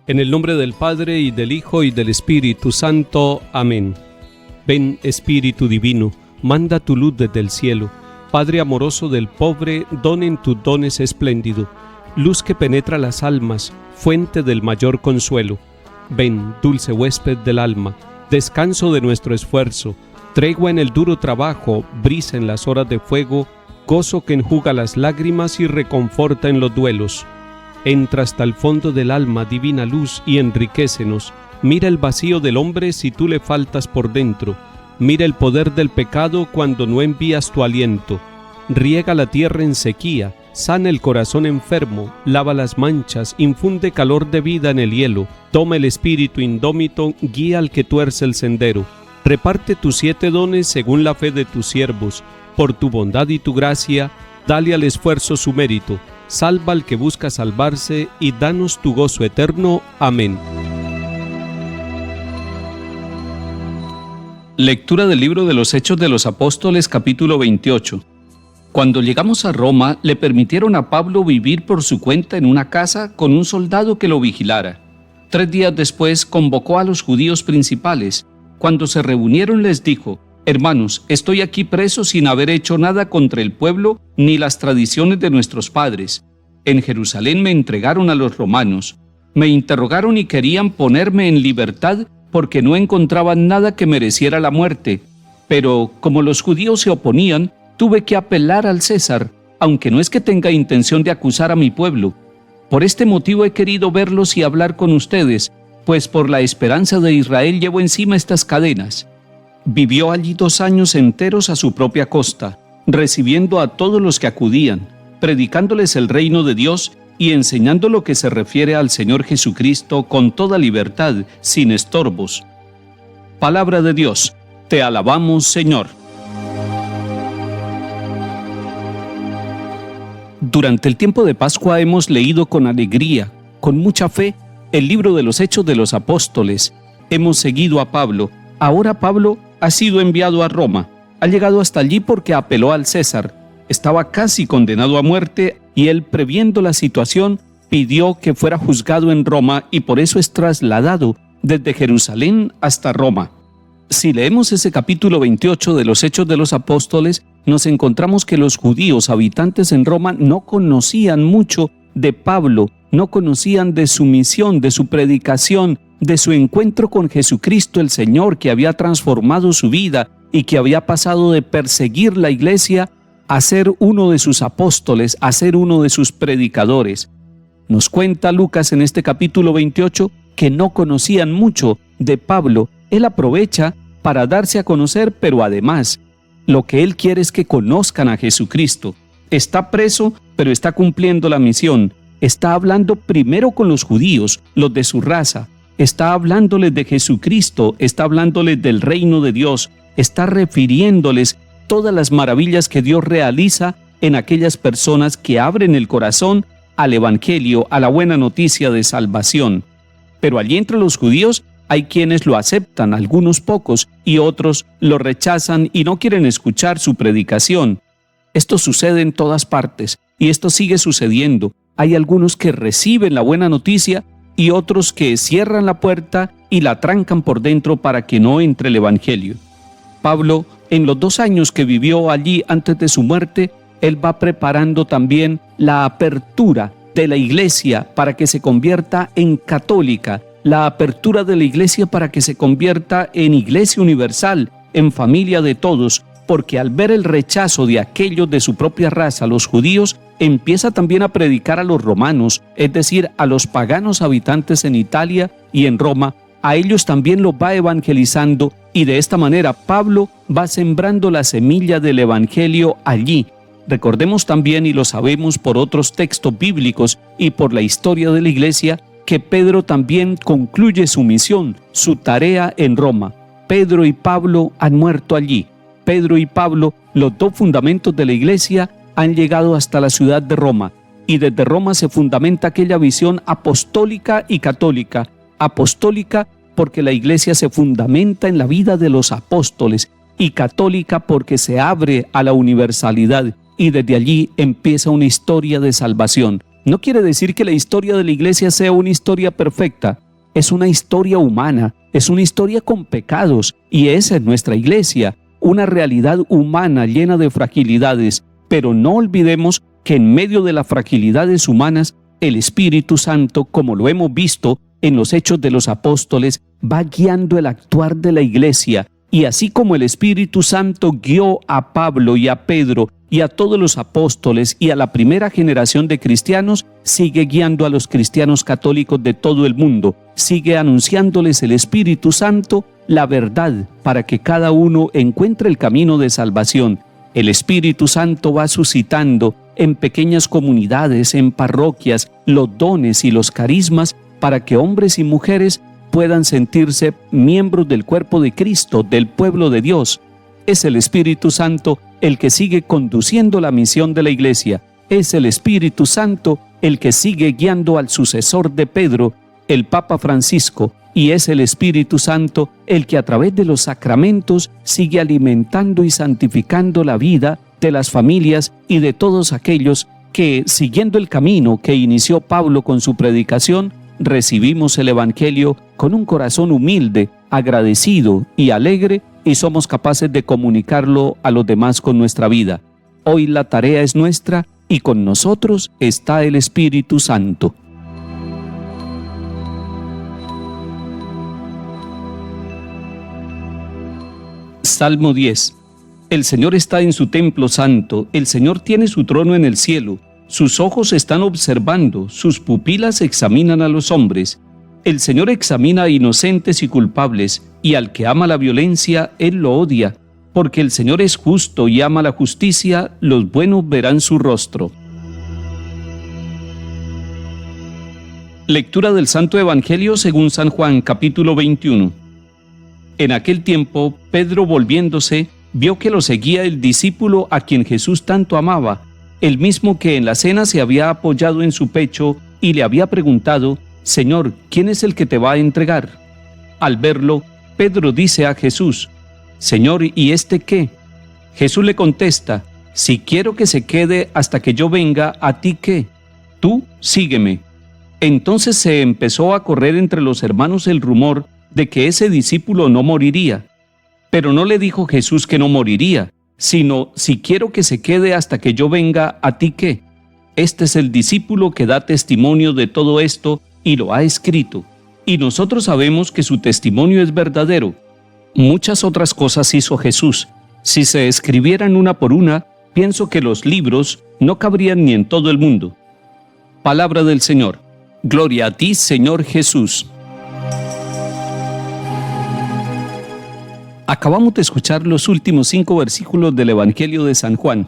En el nombre del Padre, y del Hijo, y del Espíritu Santo. Amén. Ven, Espíritu Divino, manda tu luz desde el cielo. Padre amoroso del pobre, don en tus dones espléndido. Luz que penetra las almas, fuente del mayor consuelo. Ven, dulce huésped del alma, descanso de nuestro esfuerzo, tregua en el duro trabajo, brisa en las horas de fuego, gozo que enjuga las lágrimas y reconforta en los duelos. Entra hasta el fondo del alma, divina luz, y enriquécenos. Mira el vacío del hombre si tú le faltas por dentro. Mira el poder del pecado cuando no envías tu aliento. Riega la tierra en sequía, sana el corazón enfermo, lava las manchas, infunde calor de vida en el hielo. Toma el espíritu indómito, guía al que tuerce el sendero. Reparte tus 7 dones según la fe de tus siervos. Por tu bondad y tu gracia, dale al esfuerzo su mérito. Salva al que busca salvarse y danos tu gozo eterno. Amén. Lectura del libro de los Hechos de los Apóstoles, capítulo 28. Cuando llegamos a Roma, le permitieron a Pablo vivir por su cuenta en una casa con un soldado que lo vigilara. 3 días después convocó a los judíos principales. Cuando se reunieron les dijo: Hermanos, estoy aquí preso sin haber hecho nada contra el pueblo ni las tradiciones de nuestros padres. En Jerusalén me entregaron a los romanos. Me interrogaron y querían ponerme en libertad porque no encontraban nada que mereciera la muerte. Pero como los judíos se oponían, tuve que apelar al César, aunque no es que tenga intención de acusar a mi pueblo. Por este motivo he querido verlos y hablar con ustedes, pues por la esperanza de Israel llevo encima estas cadenas. Vivió allí 2 años enteros a su propia costa, recibiendo a todos los que acudían, predicándoles el reino de Dios y enseñando lo que se refiere al Señor Jesucristo con toda libertad, sin estorbos. Palabra de Dios, te alabamos, Señor. Durante el tiempo de Pascua hemos leído con alegría, con mucha fe, el libro de los Hechos de los Apóstoles. Hemos seguido a Pablo. Ahora Pablo ha sido enviado a Roma. Ha llegado hasta allí porque apeló al César. Estaba casi condenado a muerte y él, previendo la situación, pidió que fuera juzgado en Roma y por eso es trasladado desde Jerusalén hasta Roma. Si leemos ese capítulo 28 de los Hechos de los Apóstoles, nos encontramos que los judíos habitantes en Roma no conocían mucho de Pablo, no conocían de su misión, de su predicación, de su encuentro con Jesucristo el Señor, que había transformado su vida y que había pasado de perseguir la iglesia a ser uno de sus apóstoles, a ser uno de sus predicadores. Nos cuenta Lucas en este capítulo 28 que no conocían mucho de Pablo. Él aprovecha para darse a conocer, pero además, lo que él quiere es que conozcan a Jesucristo. Está preso, pero está cumpliendo la misión. Está hablando primero con los judíos, los de su raza. Está hablándoles de Jesucristo, está hablándoles del reino de Dios, está refiriéndoles todas las maravillas que Dios realiza en aquellas personas que abren el corazón al Evangelio, a la buena noticia de salvación. Pero allí entre los judíos hay quienes lo aceptan, algunos pocos, y otros lo rechazan y no quieren escuchar su predicación. Esto sucede en todas partes y esto sigue sucediendo. Hay algunos que reciben la buena noticia y otros que cierran la puerta y la trancan por dentro para que no entre el Evangelio. Pablo, en los 2 años que vivió allí antes de su muerte, él va preparando también la apertura de la iglesia para que se convierta en católica, la apertura de la iglesia para que se convierta en iglesia universal, en familia de todos, porque al ver el rechazo de aquellos de su propia raza, los judíos, empieza también a predicar a los romanos, es decir, a los paganos habitantes en Italia y en Roma. A ellos también los va evangelizando y de esta manera Pablo va sembrando la semilla del evangelio allí. Recordemos también, y lo sabemos por otros textos bíblicos y por la historia de la iglesia, que Pedro también concluye su misión, su tarea en Roma. Pedro y Pablo han muerto allí. Pedro y Pablo, los 2 fundamentos de la iglesia, han llegado hasta la ciudad de Roma, y desde Roma se fundamenta aquella visión apostólica y católica. Apostólica porque la iglesia se fundamenta en la vida de los apóstoles, y católica porque se abre a la universalidad, y desde allí empieza una historia de salvación. No quiere decir que la historia de la iglesia sea una historia perfecta. Es una historia humana, es una historia con pecados, y esa es nuestra iglesia, una realidad humana llena de fragilidades. Pero no olvidemos que en medio de las fragilidades humanas, el Espíritu Santo, como lo hemos visto en los Hechos de los Apóstoles, va guiando el actuar de la iglesia. Y así como el Espíritu Santo guió a Pablo y a Pedro y a todos los apóstoles y a la primera generación de cristianos, sigue guiando a los cristianos católicos de todo el mundo, sigue anunciándoles el Espíritu Santo la verdad para que cada uno encuentre el camino de salvación. El Espíritu Santo va suscitando en pequeñas comunidades, en parroquias, los dones y los carismas para que hombres y mujeres puedan sentirse miembros del cuerpo de Cristo, del pueblo de Dios. Es el Espíritu Santo el que sigue conduciendo la misión de la iglesia. Es el Espíritu Santo el que sigue guiando al sucesor de Pedro, el Papa Francisco, y es el Espíritu Santo el que a través de los sacramentos sigue alimentando y santificando la vida de las familias y de todos aquellos que, siguiendo el camino que inició Pablo con su predicación, recibimos el Evangelio con un corazón humilde, agradecido y alegre, y somos capaces de comunicarlo a los demás con nuestra vida. Hoy la tarea es nuestra y con nosotros está el Espíritu Santo. Salmo 10. El Señor está en su templo santo, el Señor tiene su trono en el cielo. Sus ojos están observando, sus pupilas examinan a los hombres. El Señor examina a inocentes y culpables, y al que ama la violencia, Él lo odia. Porque el Señor es justo y ama la justicia, los buenos verán su rostro. Lectura del Santo Evangelio según San Juan, capítulo 21. En aquel tiempo, Pedro, volviéndose, vio que lo seguía el discípulo a quien Jesús tanto amaba, el mismo que en la cena se había apoyado en su pecho y le había preguntado: Señor, ¿quién es el que te va a entregar? Al verlo, Pedro dice a Jesús: Señor, ¿y este qué? Jesús le contesta: Si quiero que se quede hasta que yo venga, ¿a ti qué? Tú sígueme. Entonces se empezó a correr entre los hermanos el rumor de que ese discípulo no moriría. Pero no le dijo Jesús que no moriría, sino: si quiero que se quede hasta que yo venga, ¿a ti qué? Este es el discípulo que da testimonio de todo esto y lo ha escrito, y nosotros sabemos que su testimonio es verdadero. Muchas otras cosas hizo Jesús. Si se escribieran una por una, pienso que los libros no cabrían ni en todo el mundo. Palabra del Señor. Gloria a ti, Señor Jesús. Acabamos de escuchar los últimos 5 versículos del Evangelio de San Juan.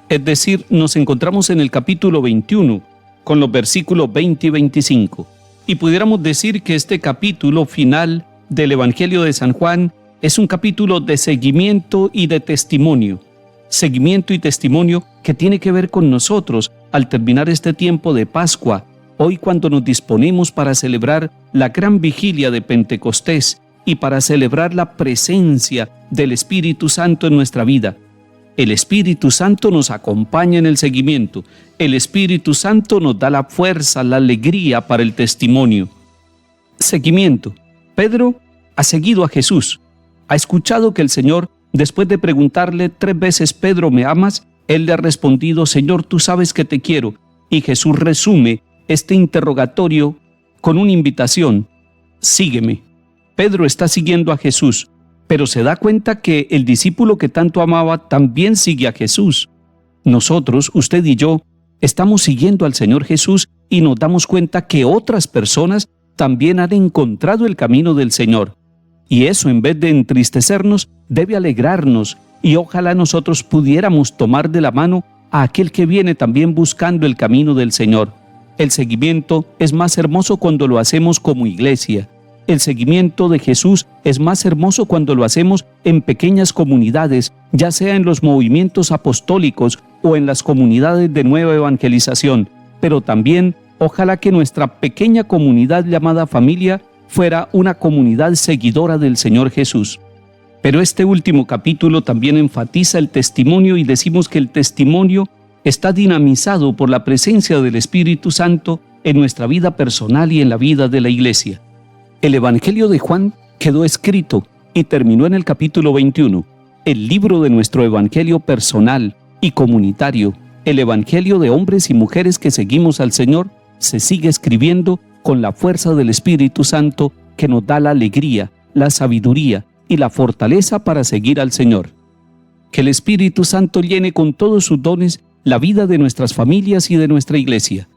Es decir, nos encontramos en el capítulo 21, con los versículos 20 y 25. Y pudiéramos decir que este capítulo final del Evangelio de San Juan es un capítulo de seguimiento y de testimonio. Seguimiento y testimonio que tiene que ver con nosotros al terminar este tiempo de Pascua, hoy cuando nos disponemos para celebrar la gran vigilia de Pentecostés y para celebrar la presencia del Espíritu Santo en nuestra vida. El Espíritu Santo nos acompaña en el seguimiento. El Espíritu Santo nos da la fuerza, la alegría para el testimonio. Seguimiento. Pedro ha seguido a Jesús. Ha escuchado que el Señor, después de preguntarle 3 veces: Pedro, ¿me amas?, Él le ha respondido: Señor, tú sabes que te quiero. Y Jesús resume este interrogatorio con una invitación: sígueme. Pedro está siguiendo a Jesús, pero se da cuenta que el discípulo que tanto amaba también sigue a Jesús. Nosotros, usted y yo, estamos siguiendo al Señor Jesús y nos damos cuenta que otras personas también han encontrado el camino del Señor. Y eso, en vez de entristecernos, debe alegrarnos, y ojalá nosotros pudiéramos tomar de la mano a aquel que viene también buscando el camino del Señor. El seguimiento es más hermoso cuando lo hacemos como iglesia. El seguimiento de Jesús es más hermoso cuando lo hacemos en pequeñas comunidades, ya sea en los movimientos apostólicos o en las comunidades de nueva evangelización. Pero también, ojalá que nuestra pequeña comunidad llamada familia fuera una comunidad seguidora del Señor Jesús. Pero este último capítulo también enfatiza el testimonio y decimos que el testimonio está dinamizado por la presencia del Espíritu Santo en nuestra vida personal y en la vida de la Iglesia. El Evangelio de Juan quedó escrito y terminó en el capítulo 21. El libro de nuestro Evangelio personal y comunitario, el Evangelio de hombres y mujeres que seguimos al Señor, se sigue escribiendo con la fuerza del Espíritu Santo que nos da la alegría, la sabiduría y la fortaleza para seguir al Señor. Que el Espíritu Santo llene con todos sus dones la vida de nuestras familias y de nuestra Iglesia.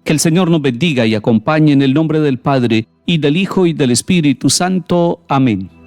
Que el Señor nos bendiga y acompañe en el nombre del Padre, y del Hijo, y del Espíritu Santo. Amén.